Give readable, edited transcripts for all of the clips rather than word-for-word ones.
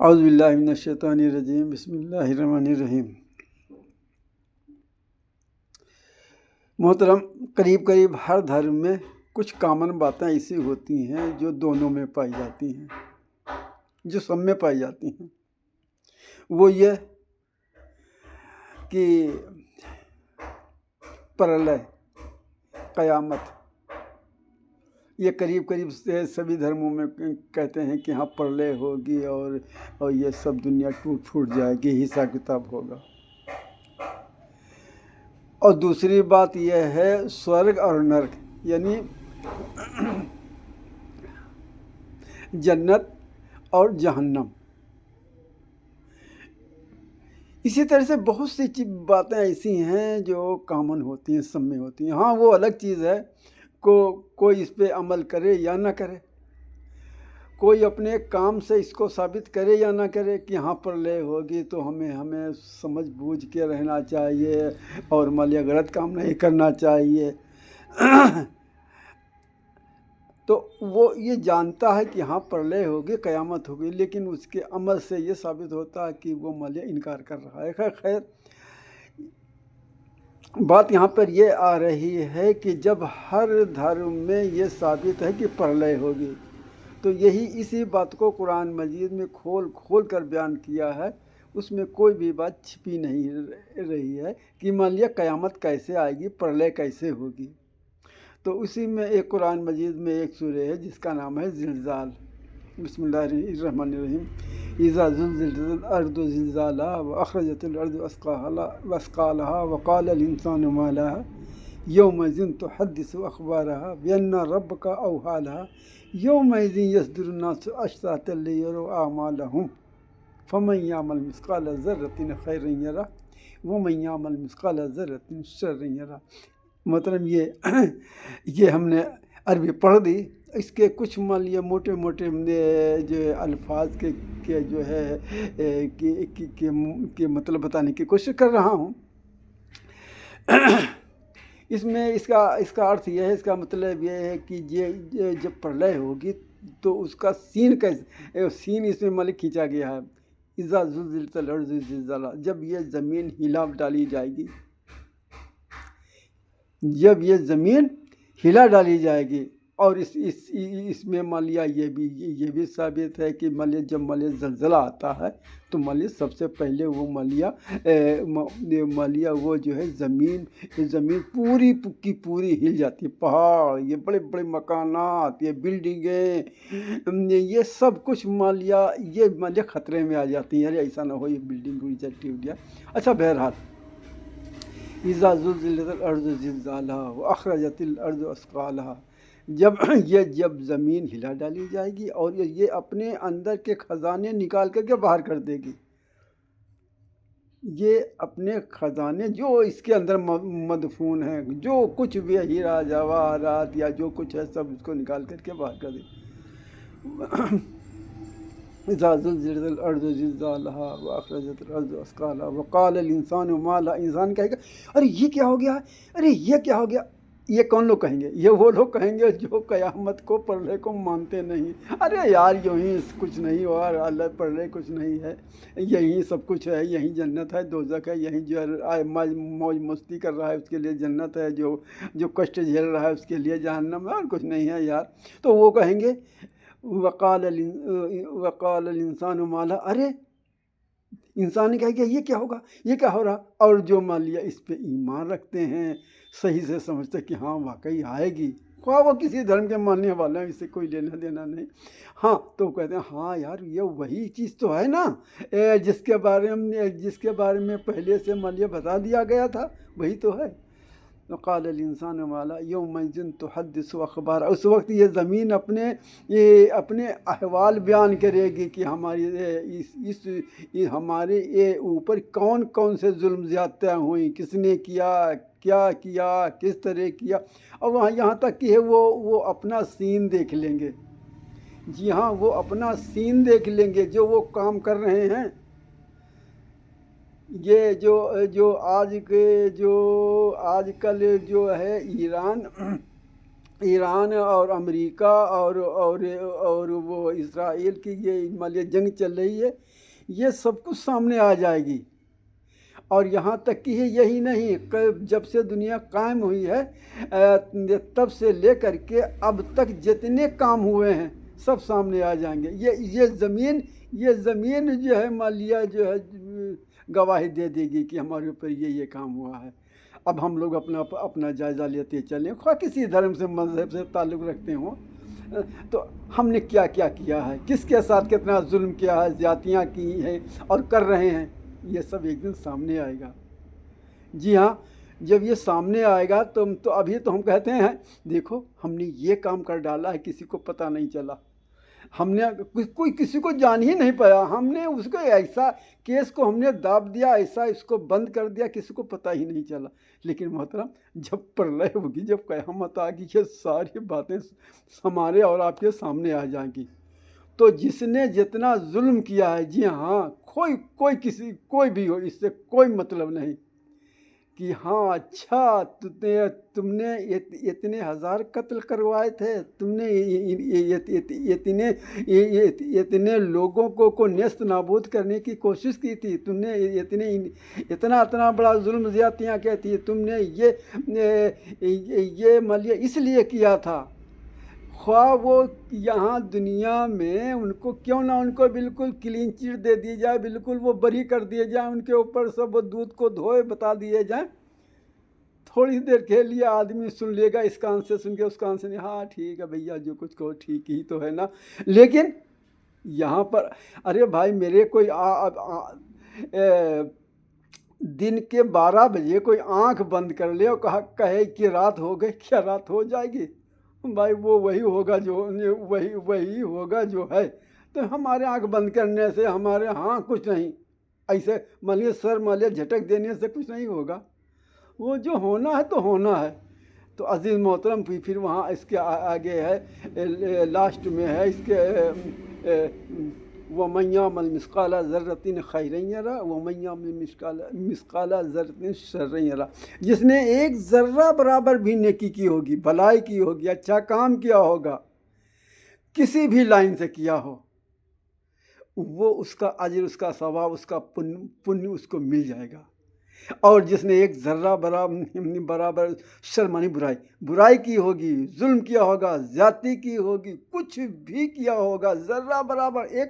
اعوذ باللہ من الشیطان الرجیم، بسم اللہ الرحمن الرحیم۔ محترم، قریب قریب ہر دھرم میں کچھ کامن باتیں ایسی ہوتی ہیں جو دونوں میں پائی جاتی ہیں، جو سب میں پائی جاتی ہیں۔ وہ یہ کہ پرلے، قیامت، یہ قریب قریب سے سبھی دھرموں میں کہتے ہیں کہ ہاں پرلے ہوگی اور یہ سب دنیا ٹوٹ پھوٹ جائے گی، حساب کتاب ہوگا۔ اور دوسری بات یہ ہے سورگ اور نرک، یعنی جنت اور جہنم۔ اسی طرح سے بہت سی باتیں ایسی ہیں جو کامن ہوتی ہیں، سب میں ہوتی ہیں۔ ہاں، وہ الگ چیز ہے کوئی اس پہ عمل کرے یا نہ کرے، کوئی اپنے کام سے اس کو ثابت کرے یا نہ کرے کہ ہاں پرلے ہوگی تو ہمیں سمجھ بوجھ کے رہنا چاہیے اور مالیہ غلط کام نہیں کرنا چاہیے۔ تو وہ یہ جانتا ہے کہ ہاں پرلے ہوگی، قیامت ہوگی، لیکن اس کے عمل سے یہ ثابت ہوتا ہے کہ وہ مالیہ انکار کر رہا ہے۔ خیر، بات یہاں پر یہ آ رہی ہے کہ جب ہر دھرم میں یہ ثابت ہے کہ پرلے ہوگی، تو اسی بات کو قرآن مجید میں کھول کر بیان کیا ہے۔ اس میں کوئی بھی بات چھپی نہیں رہی ہے کہ مان لیا قیامت کیسے آئے گی، پرلے کیسے ہوگی۔ تو اسی میں ایک قرآن مجید میں ایک سورہ ہے جس کا نام ہے زلزال۔ بسم اللہ الرحمن الرحیم۔ اذا زلزلت الارض زلزالها واخرجت الارض اثقالها وقال الانسان ما لها يومئذ تحدث اخبارها بان ربك اوحى لها يومئذ يصدر الناس اشتاتا ليروا اعمالهم فمن يعمل مثقال ذرة خيرا يره ومن يعمل مثقال ذرة شرا يره۔ مطلب یہ ہم نے عربی پڑھ دی، اس کے کچھ مان لیے موٹے موٹے جو الفاظ کے جو ہے کہ مطلب بتانے کی کوشش کر رہا ہوں۔ اس میں اس کا ارتھ یہ ہے، اس کا مطلب یہ ہے کہ یہ جب پرلے ہوگی تو اس کا سین اس میں مالک کھینچا گیا ہے۔ اذا زلزلت الارض زلزالها، جب یہ زمین ہلا ڈالی جائے گی، جب یہ زمین ہلا ڈالی جائے گی۔ اور اس میں مان لیا یہ بھی ثابت ہے کہ مان لیا جب مان لیا زلزلہ آتا ہے تو مان لیا سب سے پہلے وہ مان لیا وہ جو ہے زمین پوری کی پوری ہل جاتی ہے۔ پہاڑ، یہ بڑے بڑے مکانات، یہ بلڈنگیں، یہ سب کچھ مان لیا خطرے میں آ جاتی ہیں۔ ارے ایسا نہ ہو یہ بلڈنگ پوری ٹوٹ جائے۔ اچھا، بہرحال اذا زلزلت الارض زلزالها واخرجت الارض اثقالها، جب زمین ہلا ڈالی جائے گی اور یہ اپنے اندر کے خزانے نکال کر کے باہر کر دے گی۔ یہ اپنے خزانے جو اس کے اندر مدفون ہیں، جو کچھ بھی ہیرا جواہرات یا جو کچھ ہے، سب اس کو نکال کر کے باہر کر دے گی۔ اذا زلزلت الارض زلزالها واخرجت الارض اثقالها وقال الانسان ما لها، انسان کہے گا ارے یہ کیا ہو گیا، ارے یہ کیا ہو گیا۔ یہ کون لوگ کہیں گے؟ یہ وہ لوگ کہیں گے جو قیامت کو پرلے کو مانتے نہیں۔ ارے یار یوں ہی کچھ نہیں ہوا، اللہ پرلے کچھ نہیں ہے، یہی سب کچھ ہے، یہی جنت ہے، دوزخ ہے، یہی جو موج مستی کر رہا ہے اس کے لیے جنت ہے، جو کشٹ جھیل رہا ہے اس کے لیے جہنم ہے، اور کچھ نہیں ہے یار۔ تو وہ کہیں گے وقال الانسان ما لها، ارے انسان نے کہا کہ یہ کیا ہوگا، یہ کیا ہو رہا۔ اور جو مان لیا اس پہ ایمان رکھتے ہیں، صحیح سے سمجھتے کہ ہاں واقعی آئے گی، خواہ وہ کسی دھرم کے ماننے والا ہے، اس سے کوئی لینا دینا نہیں، ہاں تو کہتے ہیں ہاں یار یہ وہی چیز تو ہے نا جس کے بارے میں پہلے سے مان لیا بتا دیا گیا تھا، وہی تو ہے۔ وقال الانسان ما لها يومئذ تحدث اخبارها، اس وقت یہ زمین اپنے احوال بیان کرے گی کہ ہمارے اوپر کون کون سے ظلم زیادتیاں ہوئیں، کس نے کیا، کیا کیا، کس طرح کیا۔ اور وہاں یہاں تک کہ وہ اپنا سین دیکھ لیں گے۔ جی ہاں، وہ اپنا سین دیکھ لیں گے جو وہ کام کر رہے ہیں۔ یہ جو آج کل جو ہے ایران ایران اور امریکہ اور وہ اسرائیل کی یہ مالیہ جنگ چل رہی ہے، یہ سب کچھ سامنے آ جائے گی۔ اور یہاں تک کہ یہی نہیں کہ جب سے دنیا قائم ہوئی ہے تب سے لے کر کے اب تک جتنے کام ہوئے ہیں سب سامنے آ جائیں گے۔ یہ زمین جو ہے مالیہ جو ہے گواہی دے دے گی کہ ہمارے اوپر یہ کام ہوا ہے۔ اب ہم لوگ اپنا جائزہ لیتے چلیں، خواہ کسی دھرم سے مذہب سے تعلق رکھتے ہوں، تو ہم نے کیا کیا کیا ہے، کس کے ساتھ کتنا ظلم کیا ہے، زیادتیاں کی ہیں اور کر رہے ہیں، یہ سب ایک دن سامنے آئے گا۔ جی ہاں، جب یہ سامنے آئے گا تو ابھی تو ہم کہتے ہیں دیکھو ہم نے یہ کام کر ڈالا ہے، کسی کو پتہ نہیں چلا، ہم نے کوئی کسی کو جان ہی نہیں پایا، ہم نے اس کو ایسا کیس کو ہم نے داب دیا، ایسا اس کو بند کر دیا، کسی کو پتہ ہی نہیں چلا۔ لیکن محترم جب پرلے ہوگی، جب قیامت آ گی، یہ ساری باتیں ہمارے اور آپ کے سامنے آ جائیں گی۔ تو جس نے جتنا ظلم کیا ہے، جی ہاں، کوئی بھی ہو، اس سے کوئی مطلب نہیں کہ ہاں اچھا تم نے اتنے ہزار قتل کروائے تھے، تم نے اتنے لوگوں کو نیست نابود کرنے کی کوشش کی تھی، تم نے اتنا بڑا ظلم زیادتیاں کی تھی، تم نے یہ مالیہ اس لیے کیا تھا۔ خواہ وہ یہاں دنیا میں ان کو کیوں نہ ان کو بالکل کلین چٹ دے دی جائے، بالکل وہ بری کر دیے جائیں، ان کے اوپر سب دودھ کو دھوئے بتا دیے جائیں، تھوڑی دیر کے لیے آدمی سن لے گا، اس کان سے سن کے اس کان سے نہیں، ہاں ٹھیک ہے بھیا جو کچھ کہو ٹھیک ہی تو ہے نا۔ لیکن یہاں پر ارے بھائی میرے کوئی دن کے 12 بجے کوئی آنکھ بند کر لے اور کہے کہ رات ہو گئی، کیا رات ہو جائے گی؟ بھائی وہی ہوگا جو ہے۔ تو ہمارے آنکھ بند کرنے سے ہمارے ہاں کچھ نہیں، ایسے مالیہ جھٹک دینے سے کچھ نہیں ہوگا، وہ جو ہونا ہے تو ہونا ہے۔ تو عزیز محترم پھر وہاں اس کے آگے ہے، لاسٹ میں ہے اس کے وَمَن يَعْمَلْ مِثْقَالَ ذَرَّةٍ خَيْرًا يَرَهُ وَمَن يَعْمَلْ مِثْقَالَ ذَرَّةٍ شَرًّا يَرَهُ۔ جس نے ایک ذرہ برابر بھی نیکی کی ہوگی، بھلائی کی ہوگی، اچھا کام کیا ہوگا، کسی بھی لائن سے کیا ہو، وہ اس کا اجر، اس کا ثواب، اس کا پن اس کو مل جائے گا۔ اور جس نے ایک ذرہ برابر شر مانی برائی کی ہوگی، ظلم کیا ہوگا، زیادتی کی ہوگی، کچھ بھی کیا ہوگا، ذرہ برابر، ایک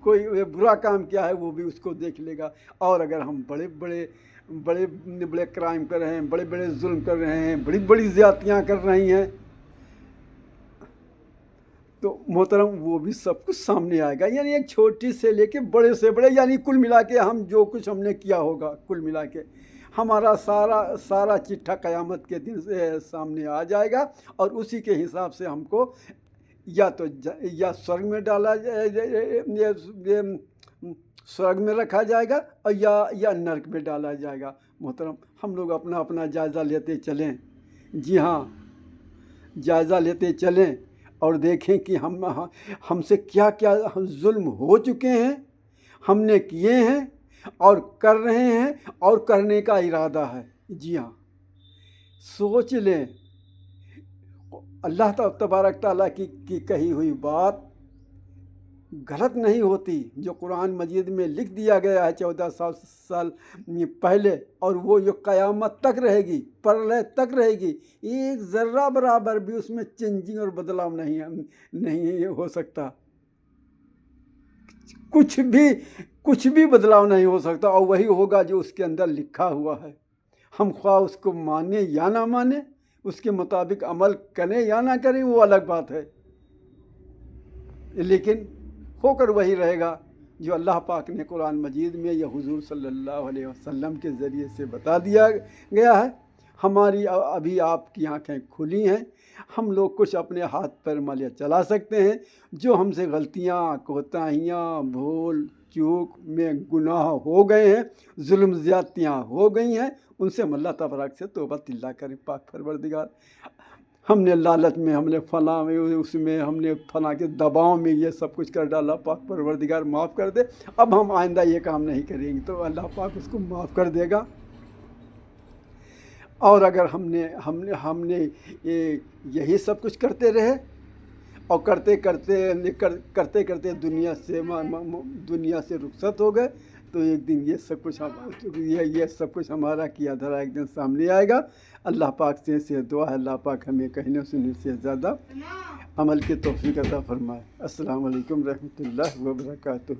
کوئی برا کام کیا ہے وہ بھی اس کو دیکھ لے گا۔ اور اگر ہم بڑے کرائم کر رہے ہیں، بڑے ظلم کر رہے ہیں، بڑی زیادتیاں کر رہی ہیں، تو محترم وہ بھی سب کچھ سامنے آئے گا۔ یعنی ایک چھوٹی سے لے کے بڑے سے بڑے، یعنی کل ملا کے ہم جو کچھ ہم نے کیا ہوگا، کل ملا کے ہمارا سارا چٹھا قیامت کے دن سے سامنے آ جائے گا، اور اسی کے حساب سے ہم کو یا سورگ میں ڈالا سورگ میں رکھا جائے گا، اور یا نرک میں ڈالا جائے گا۔ محترم ہم لوگ اپنا جائزہ لیتے چلیں، جی ہاں جائزہ لیتے چلیں، اور دیکھیں کہ ہم سے کیا ظلم ہو چکے ہیں، ہم نے کیے ہیں اور کر رہے ہیں اور کرنے کا ارادہ ہے۔ جی ہاں سوچ لیں، اللہ تبارک تعالیٰ کی کہی ہوئی بات غلط نہیں ہوتی، جو قرآن مجید میں لکھ دیا گیا ہے 1400 سال پہلے، اور وہ جو قیامت تک رہے گی، پرلے تک رہے گی، ایک ذرہ برابر بھی اس میں چینجنگ اور بدلاؤ نہیں ہو سکتا، کچھ بھی بدلاؤ نہیں ہو سکتا، اور وہی ہوگا جو اس کے اندر لکھا ہوا ہے۔ ہم خواہ اس کو مانیں یا نہ مانیں، اس کے مطابق عمل کریں یا نہ کریں، وہ الگ بات ہے، لیکن ہو کر وہی رہے گا جو اللہ پاک نے قرآن مجید میں یا حضور صلی اللہ علیہ وسلم کے ذریعے سے بتا دیا گیا ہے۔ ہماری ابھی آپ کی آنکھیں کھلی ہیں، ہم لوگ کچھ اپنے ہاتھ پر مالیہ چلا سکتے ہیں، جو ہم سے غلطیاں، کوتاہیاں، بھول چوک میں گناہ ہو گئے ہیں، ظلم زیادتیاں ہو گئی ہیں، ان سے ہم اللہ تبارک سے توبہ طلّہ کریں۔ پاک پروردگار ہم نے لالچ میں، ہم نے فلاں میں، اس میں ہم نے فلاں کے دباؤ میں یہ سب کچھ کر ڈالا، پاک پروردگار معاف کر دے، اب ہم آئندہ یہ کام نہیں کریں گے، تو اللہ پاک اس کو معاف کر دے گا۔ اور اگر ہم نے یہی سب کچھ کرتے رہے اور کرتے کرتے دنیا سے رخصت ہو گئے تو ایک دن یہ سب کچھ ہمارا کیا دھرا ایک دن سامنے آئے گا۔ اللہ پاک سے دعا ہے، اللہ پاک ہمیں کہنے سننے سے زیادہ عمل کی توفیق عطا فرمائے۔ السلام علیکم رحمۃ اللہ وبرکاتہ۔